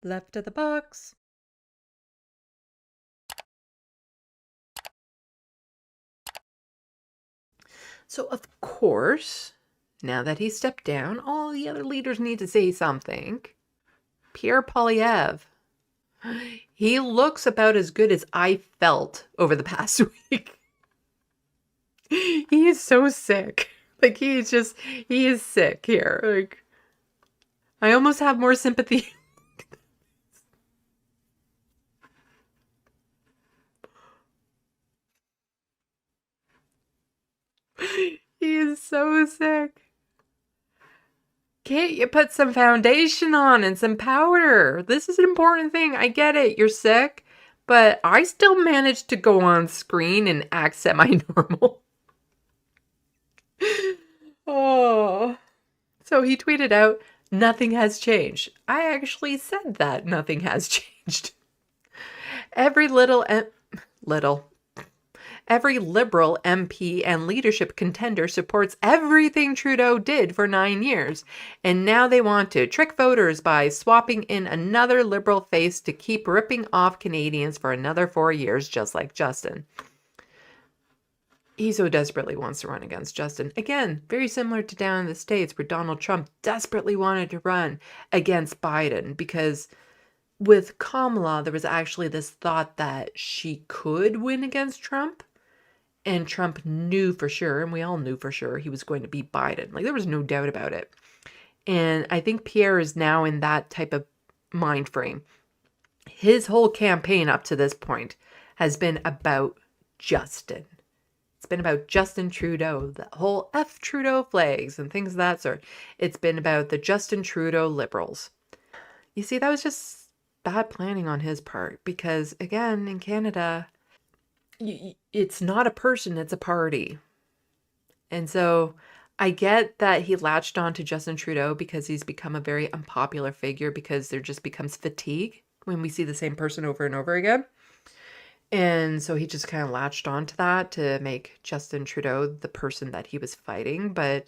Left of the box. So, of course, now that he stepped down, all the other leaders need to say something. Pierre Poilievre. He looks about as good as I felt over the past week. He is so sick. Like, he is sick here. Like, I almost have more sympathy. He is so sick. Can't you put some foundation on and some powder? This is an important thing. I get it. You're sick. But I still managed to go on screen and act semi-normal. Oh. So he tweeted out, "Nothing has changed." I actually said that nothing has changed. Every Every Liberal MP and leadership contender supports everything Trudeau did for 9 years, and now they want to trick voters by swapping in another Liberal face to keep ripping off Canadians for another 4 years, just like Justin. He so desperately wants to run against Justin. Again, very similar to down in the States where Donald Trump desperately wanted to run against Biden because with Kamala, there was actually this thought that she could win against Trump. And Trump knew for sure, and we all knew for sure, he was going to beat Biden. Like, there was no doubt about it. And I think Pierre is now in that type of mind frame. His whole campaign up to this point has been about Justin. It's been about Justin Trudeau, the whole F Trudeau flags and things of that sort. It's been about the Justin Trudeau Liberals. You see, that was just bad planning on his part because, again, in Canada, it's not a person, it's a party. And so I get that he latched on to Justin Trudeau because he's become a very unpopular figure because there just becomes fatigue when we see the same person over and over again. And so he just kind of latched on to that to make Justin Trudeau the person that he was fighting. But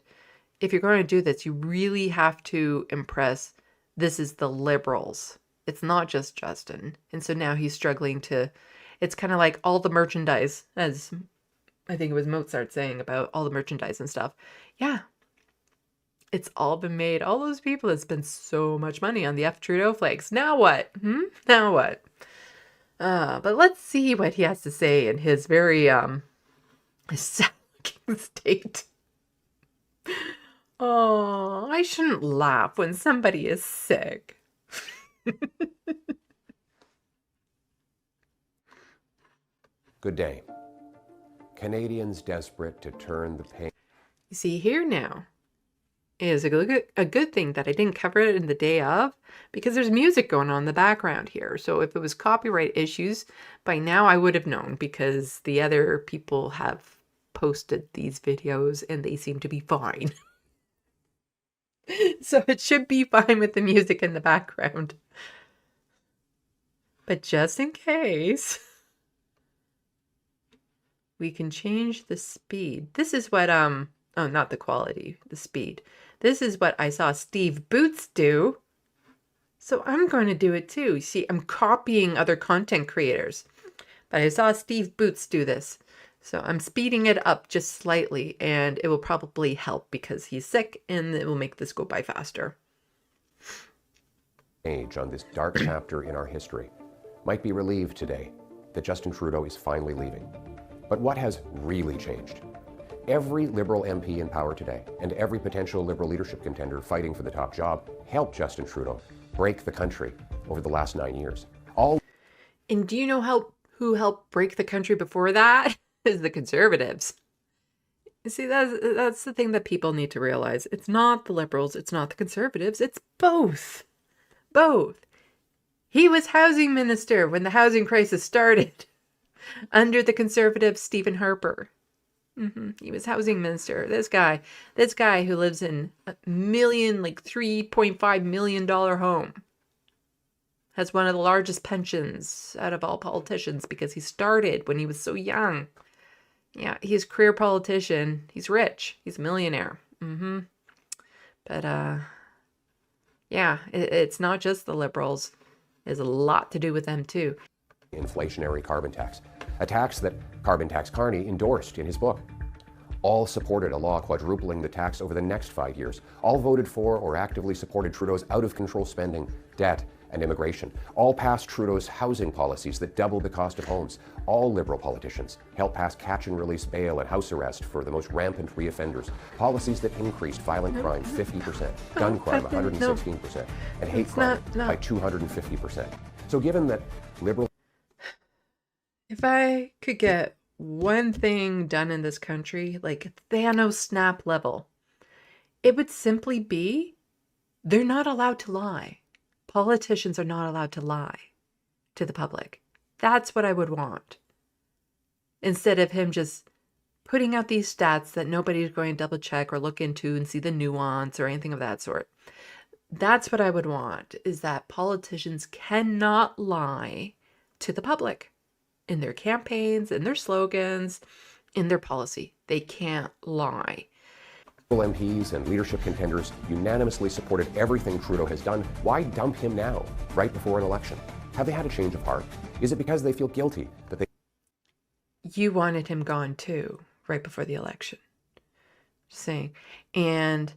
if you're going to do this, you really have to impress. This is the Liberals. It's not just Justin. And so now he's struggling to, it's kind of like all the merchandise, as I think it was Mozart saying about all the merchandise and stuff. Yeah, it's all been made. All those people that spent so much money on the F Trudeau flags. Now what? Now what? But let's see what he has to say in his very sad looking state. Oh, I shouldn't laugh when somebody is sick. Good day. Canadians desperate to turn the page. You see, here now is a good thing that I didn't cover it in the day of because there's music going on in the background here. So if it was copyright issues, by now I would have known because the other people have posted these videos and they seem to be fine. So it should be fine with the music in the background. But just in case, we can change the speed. This is what, oh, not the quality, the speed. This is what I saw Steve Boots do. So I'm going to do it too. You see, I'm copying other content creators. But I saw Steve Boots do this. So I'm speeding it up just slightly and it will probably help because he's sick and it will make this go by faster. Age on this dark chapter in our history might be relieved today that Justin Trudeau is finally leaving. But what has really changed? Every Liberal MP in power today and every potential Liberal leadership contender fighting for the top job helped Justin Trudeau break the country over the last 9 years. And do you know who helped break the country before that? Is the Conservatives. You see, that's the thing that people need to realize. It's not the Liberals, it's not the Conservatives, it's both. Both. He was housing minister when the housing crisis started under the Conservative Stephen Harper. He was housing minister. This guy who lives in a $3.5 million home has one of the largest pensions out of all politicians because he started when he was so young. Yeah, he's a career politician. He's rich. He's a millionaire. But, yeah, it's not just the Liberals. It has a lot to do with them too. Inflationary carbon tax, a tax that Carbon Tax Carney endorsed in his book. All supported a law quadrupling the tax over the next 5 years. All voted for or actively supported Trudeau's out-of-control spending, debt, and immigration. All passed Trudeau's housing policies that doubled the cost of homes. All Liberal politicians helped pass catch-and-release bail and house arrest for the most rampant reoffenders. Policies that increased violent crime 50%, gun crime 116%, and hate crime by 250%. So given that Liberal... If I could get one thing done in this country, like Thanos snap level, it would simply be they're not allowed to lie. Politicians are not allowed to lie to the public. That's what I would want. Instead of him just putting out these stats that nobody's going to double check or look into and see the nuance or anything of that sort. That's what I would want, is that politicians cannot lie to the public. In their campaigns, in their slogans, in their policy. They can't lie. MPs and leadership contenders unanimously supported everything Trudeau has done. Why dump him now, right before an election? Have they had a change of heart? Is it because they feel guilty that they... You wanted him gone too, right before the election. Just saying. And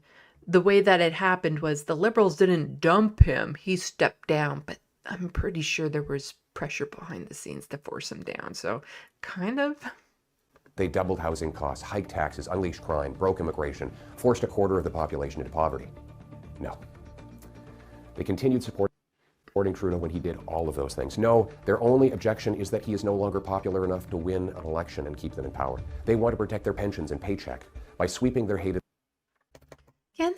the way that it happened was the Liberals didn't dump him. He stepped down, but I'm pretty sure there was pressure behind the scenes to force him down. So kind of. They doubled housing costs, hiked taxes, unleashed crime, broke immigration, forced a quarter of the population into poverty. No. They continued supporting Trudeau when he did all of those things. No, their only objection is that he is no longer popular enough to win an election and keep them in power. They want to protect their pensions and paycheck by sweeping their hated... Yeah,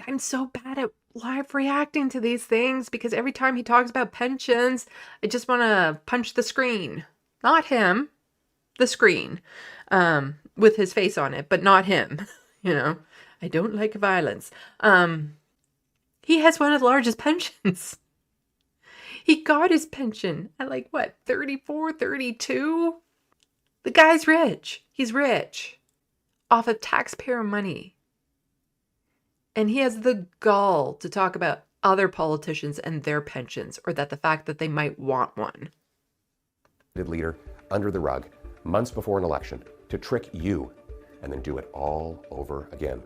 I'm so bad at live reacting to these things because every time he talks about pensions, I just want to punch the screen. Not him, the screen, with his face on it, but not him. You know, I don't like violence. He has one of the largest pensions. He got his pension at like, what, 34, 32? The guy's rich. He's rich off of taxpayer money. And he has the gall to talk about other politicians and their pensions, or that the fact that they might want one. Leader under the rug months before an election to trick you and then do it all over again.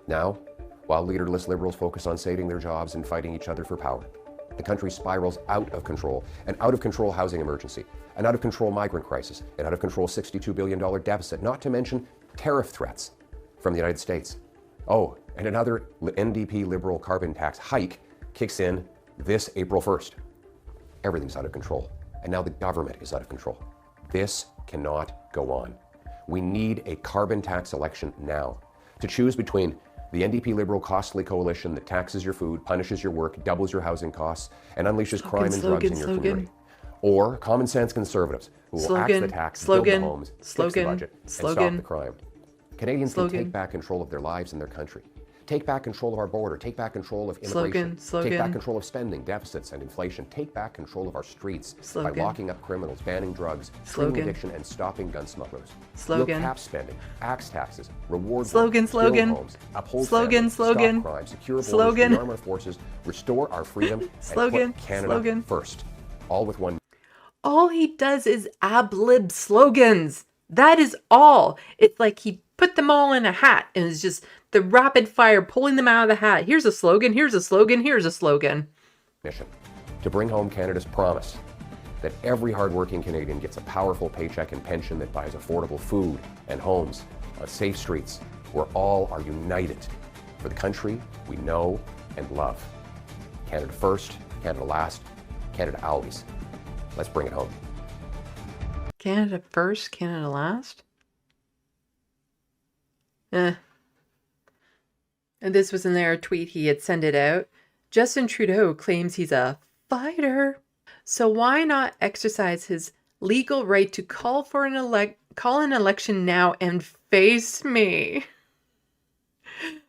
Now, while leaderless Liberals focus on saving their jobs and fighting each other for power, the country spirals out of control. An out-of-control housing emergency, an out-of-control migrant crisis, an out-of-control $62 billion deficit, not to mention tariff threats from the United States. Oh, and another NDP Liberal carbon tax hike kicks in this April 1st. Everything's out of control. And now the government is out of control. This cannot go on. We need a carbon tax election now to choose between the NDP Liberal costly coalition that taxes your food, punishes your work, doubles your housing costs, and unleashes crime and drugs in your community. Or common sense conservatives who will axe the tax, build the homes, fix the budget, and stop the crime. Canadians can take back control of their lives and their country. Take back control of our border. Take back control of immigration. Take back control of spending, deficits, and inflation. Take back control of our streets by locking up criminals, banning drugs, treating addiction, and stopping gun smugglers. We'll cap spending, axe taxes, reward build homes, uphold families, stop crime, secure borders, rearm our forces, restore our freedom, and put Canada first. All with one. All he does is ad-lib slogans. That is all. It's like he put them all in a hat and it's just the rapid fire pulling them out of the hat. Here's a slogan, here's a slogan, here's a slogan. Mission to bring home Canada's promise that every hardworking Canadian gets a powerful paycheck and pension that buys affordable food and homes on safe streets where all are united for the country we know and love. Canada first, Canada last, Canada always. Let's bring it home. Canada first, Canada last? And this was in their tweet. He had sent it out. Justin Trudeau claims he's a fighter. So why not exercise his legal right to call an election now and face me?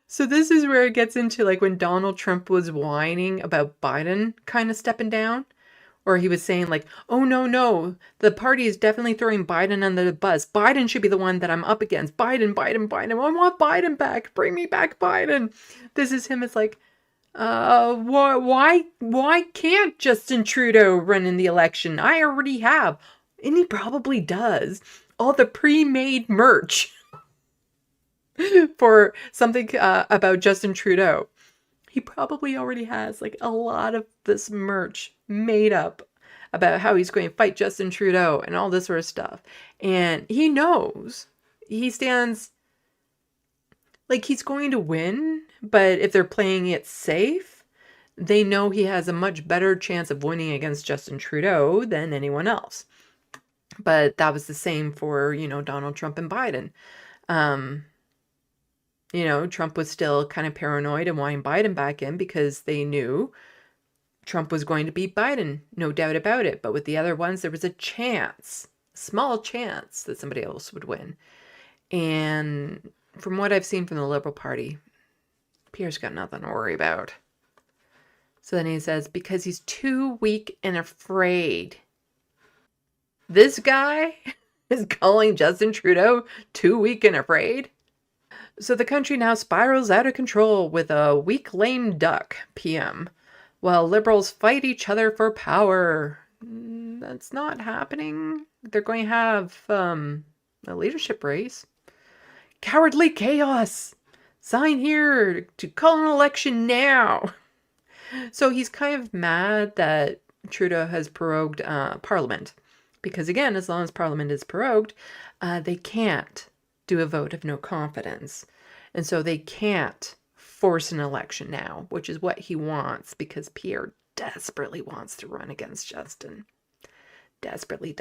So this is where it gets into like when Donald Trump was whining about Biden kind of stepping down. Or he was saying like, oh, no, the party is definitely throwing Biden under the bus. Biden should be the one that I'm up against. Biden. I want Biden back. Bring me back, Biden. This is him. It's like, Why can't Justin Trudeau run in the election? I already have, and he probably does, all the pre-made merch for something about Justin Trudeau. He probably already has like a lot of this merch made up about how he's going to fight Justin Trudeau and all this sort of stuff. And he knows he stands like he's going to win, but if they're playing it safe, they know he has a much better chance of winning against Justin Trudeau than anyone else. But that was the same for, Donald Trump and Biden. Trump was still kind of paranoid and wanting Biden back in because they knew Trump was going to beat Biden, no doubt about it. But with the other ones, there was a small chance that somebody else would win. And from what I've seen from the Liberal Party, Pierre's got nothing to worry about. So then he says, because he's too weak and afraid. This guy is calling Justin Trudeau too weak and afraid? So the country now spirals out of control with a weak lame duck PM, while liberals fight each other for power. That's not happening. They're going to have a leadership race. Cowardly chaos. Sign here to call an election now. So he's kind of mad that Trudeau has prorogued Parliament. Because again, as long as Parliament is prorogued, they can't do a vote of no confidence. And so they can't force an election now, which is what he wants, because Pierre desperately wants to run against Justin. Desperately.